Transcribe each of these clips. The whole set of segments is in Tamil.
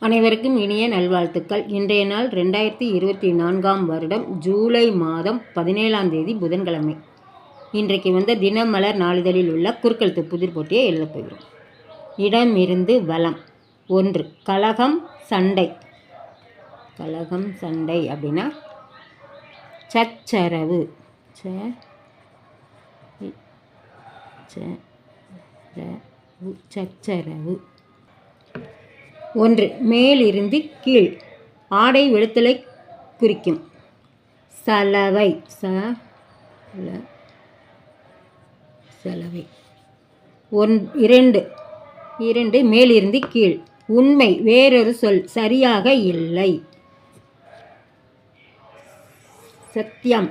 அனைவருக்கும் இனிய நல்வாழ்த்துக்கள். இன்றைய நாள் 2024ஆம் வருடம் ஜூலை மாதம் 17ஆம் தேதி புதன்கிழமை. இன்றைக்கு வந்த தினமலர் நாளிதழில் உள்ள குறுக்கெழுத்து புதிர் போட்டியை எழுதப் போகிறோம். இடமிருந்து வலம். 1. கலகம் சண்டை. கலகம் சண்டை அப்படின்னா சச்சரவு. சச்சரவு. 1. மேலிருந்து கீழ். ஆடை வெளுத்தலை குறிக்கும். சலவை. சலவை. 2. மேலிருந்து கீழ். உண்மை வேறொரு சொல் சரியாக இல்லை. சத்தியம்.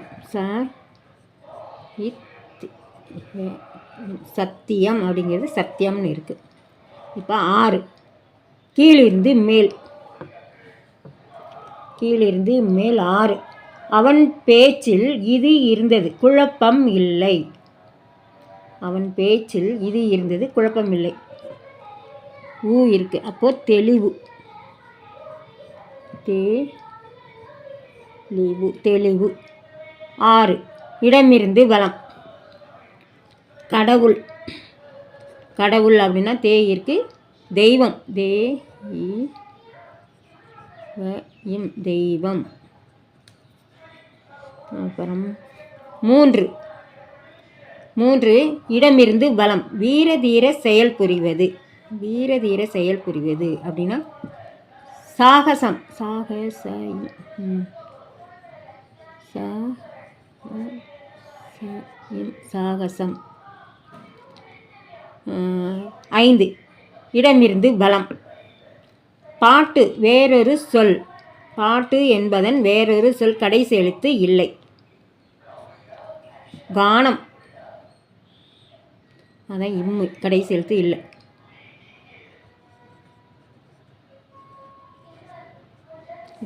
சத்தியம் அப்படிங்கிறது சத்தியம்னு இருக்குது. இப்போ 6. கீழிருந்து மேல். கீழிருந்து மேல் 6. அவன் பேச்சில் இது இருந்தது, குழப்பம் இல்லை. அவன் பேச்சில் இது இருந்தது, குழப்பம் இல்லை. ஊ இருக்கு, அப்போ தெளிவு. தெளிவு. 6. இடமிருந்து வலம். கடவுள். கடவுள் அப்படின்னா இருக்கு, தெய்வம். தெய்வம். அப்புறம் 3. இடமிருந்து வலம். வீரதீர செயல் புரிவது. வீரதீர செயல் புரிவது அப்படின்னா சாகசம். சாகசம். 5. இடமிருந்து வலம். பாட்டு வேறொரு சொல். பாட்டு என்பதன் வேறொரு சொல் கடைசி எழுத்து இல்லை. கானம். அதான் இம்மு, கடைசி எழுத்து இல்லை.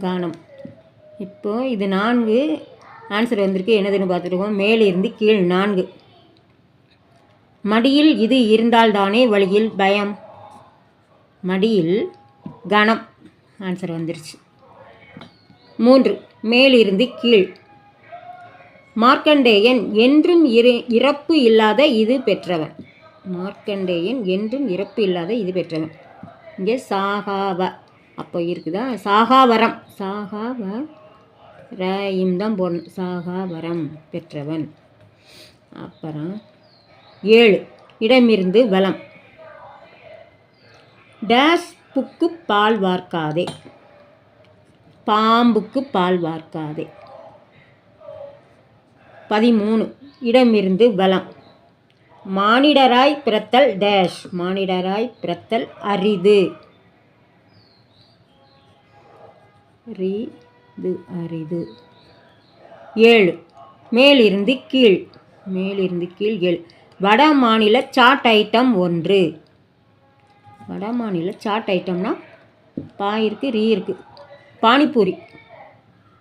கானம். இப்போ இது 4 ஆன்சர் வந்திருக்கு. என்னதுன்னு பார்த்துருக்கோம். மேலிருந்து கீழ் 4. மடியில் இது இருந்தால்தானே வழியில் பயம். மடியில் கணம். ஆன்சர் வந்துருச்சு. 3. மேலிருந்து கீழ். மார்க்கண்டேயன் என்றும் இறப்பு இல்லாத இது பெற்றவன். மார்க்கண்டேயன் என்றும் இறப்பு இல்லாத இது பெற்றவன். இங்கே சாகாவ அப்போ இருக்குதா. சாகாவரம். சாகாவரம் தான் போடணும். சாகாவரம் பெற்றவன். அப்புறம் 7. இடமிருந்து வலம். டேஷ் புக்கு பால் வார்க்காதே. பாம்புக்கு பால் வார்க்காதே. 13. இடமிருந்து வலம். மானிடராய் பிறத்தல் டேஷ். மானிடராய் பிறத்தல் அரிது. அரிது. 7. மேலிருந்து கீழ். மேலிருந்து கீழ் 7. வட மாநில சாட் ஐட்டம் 1. வட மாநில சாட் ஐட்டம்னா பா இருக்கு, ரீ இருக்கு. பானிபூரி.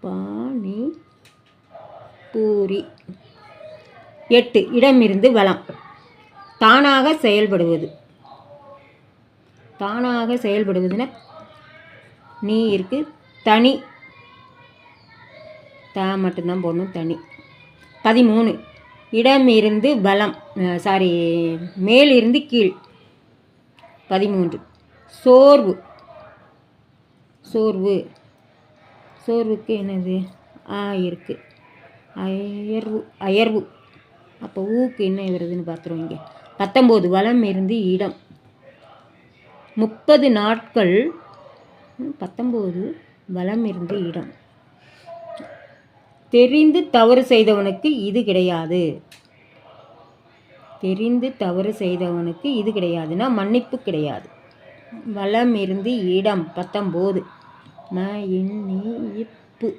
பானிபூரி. 8. இடமிருந்து வலம். தானாக செயல்படுவது. தானாக செயல்படுவதுன்னா நீ இருக்கு, தனி. மட்டும்தான் போடணும், தனி. 13. இடமிருந்து வலம். மேலிருந்து கீழ். 13. சோர்வு. சோர்வு. சோர்வுக்கு என்னது இருக்கு, அயர்வு. அப்போ ஊக்கு என்ன வருதுன்னு பார்த்துருவோம். இங்கே 19. வலம் இருந்து இடம். 30 நாட்கள். 19. வலம் இருந்து இடம். தெரிந்து தவறு செய்தவனுக்கு இது கிடையாது. தெரிந்து தவறு செய்தவனுக்கு இது கிடையாதுன்னா மன்னிப்பு கிடையாது. வலம் இருந்து இடம். 19. மன்னிப்பு.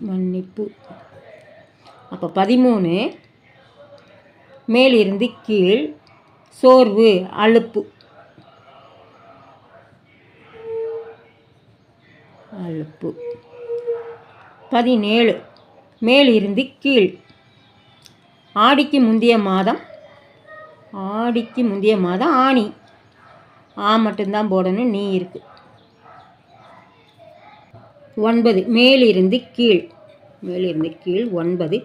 மன்னிப்பு. அப்போ 13. மேலிருந்து கீழ். சோர்வு, அலுப்பு. 17. மேலிருந்து கீழ். ஆடிக்கு முந்தைய மாதம் ஆணி. மட்டும்தான் போடணும், நீ இருக்கு. 9 மேலிருந்து கீழ் 9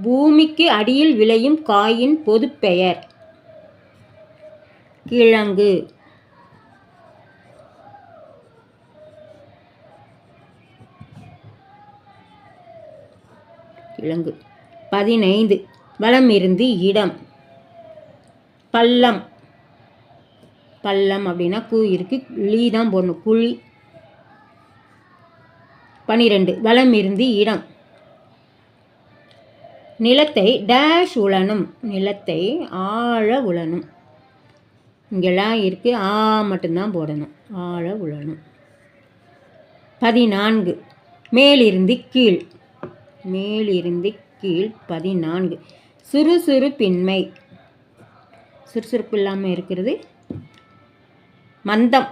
பூமிக்கு அடியில் விளையும் காயின் பொது பெயர். கிழங்கு. 15 வலமிருந்து இடம். பள்ளம் அப்படின்னா கூ இருக்கு, லீ தான் போடணும், குழி. 12 வலமிருந்து இடம். நிலத்தை டேஷ் உழணும், நிலத்தை ஆழ உழணும். இங்கெல்லாம் இருக்கு, மட்டும்தான் போடணும், ஆழ உழணும். 14 மேலிருந்து கீழ் 14 சுறுசுறுப்பின்மை, சுறுசுறுப்பு இல்லாமல் இருக்கிறது மந்தம்.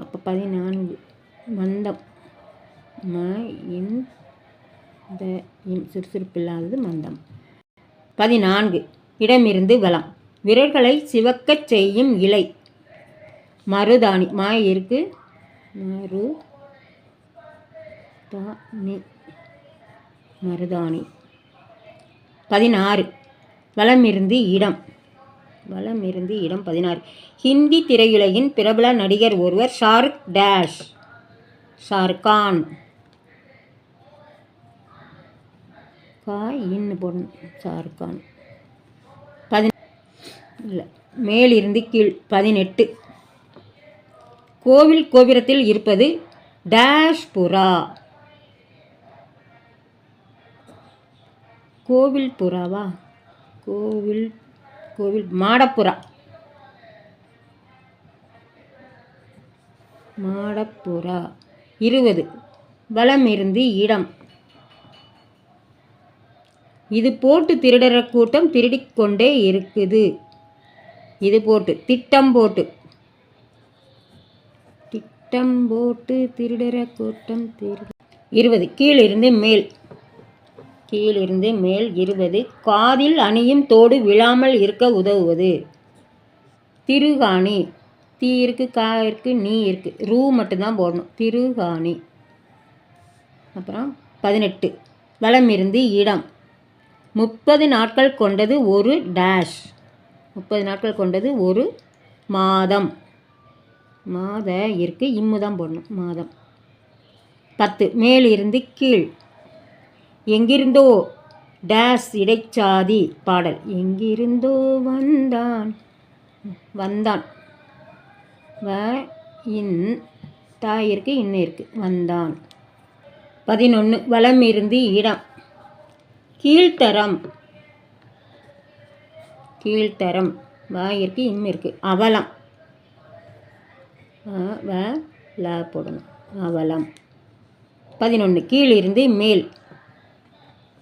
அப்போ 14 மந்தம், சுறுசுறுப்பு இல்லாதது மந்தம். 14 இடமிருந்து வலம். விரல்களை சிவக்கச் செய்யும் இலை. மருதாணி, இருக்கு, மருதாணி. 16 வலமிருந்து இடம். 16 ஹிந்தி திரையுலகின் பிரபல நடிகர் ஒருவர். ஷாருக்கான். போடணும், ஷாருக்கான். மேலிருந்து கீழ். 18 கோவில் கோபுரத்தில் இருப்பது டேஷ் புறா. கோவில் புறாவா? கோவில் மாடப்புறா. 20 வலமிருந்து இடம். இது போட்டு திருடர கூட்டம் திருடிக்கொண்டே இருக்குது. இது போட்டு திட்டம் போட்டு திருடர கூட்டம் 20 கீழிருந்து மேல். 20 காதில் அணியும் தோடு விழாமல் இருக்க உதவுவது. திருகாணி. தீ இருக்கு, கா இருக்கு, நீ இருக்கு, ரூ மட்டும்தான் போடணும், திருகாணி. அப்புறம் 18 வலமிருந்து இடம். 30 நாட்கள் கொண்டது ஒரு டேஷ். 30 நாட்கள் கொண்டது ஒரு மாதம். மாத இருக்கு, தான் போடணும், மாதம். 10 மேலிருந்து கீழ். எங்கிருந்தோ டேஷ் இடைச்சாதி பாடல். எங்கிருந்தோ வந்தான். இருக்கு, இன்னும் இருக்கு, வந்தான். 11 வலமிருந்து இடம். கீழ்த்தரம். இருக்கு, இன்னும் இருக்கு, அவலம். போடணும், அவலம். 11 கீழிருந்து மேல்.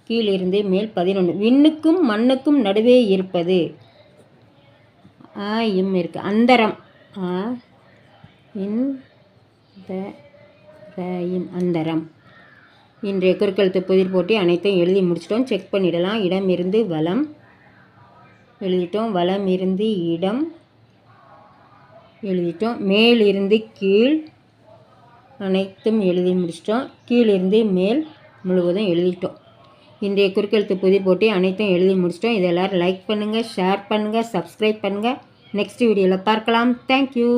11 விண்ணுக்கும் மண்ணுக்கும் நடுவே இருப்பது. இருக்கு, அந்தரம். அந்தரம். இன்றைய குறுக்கெழுத்து புதிர் போட்டி அனைத்தையும் எழுதி முடிச்சிட்டோம். செக் பண்ணிடலாம். இடமிருந்து வலம் எழுதிட்டோம். வலமிருந்து இடம் எழுதிட்டோம். மேலிருந்து கீழ் அனைத்தும் எழுதி முடிச்சிட்டோம். கீழிருந்து மேல் முழுவதும் எழுதிட்டோம். இன்றைய குறுக்கெழுத்து புதிர் போட்டி அனைத்தும் எழுதி முடிச்சிட்டோம். இதை எல்லோரும் லைக் பண்ணுங்கள், ஷேர் பண்ணுங்கள், சப்ஸ்கிரைப் பண்ணுங்கள். நெக்ஸ்ட் வீடியோவில் பார்க்கலாம். தேங்க்யூ.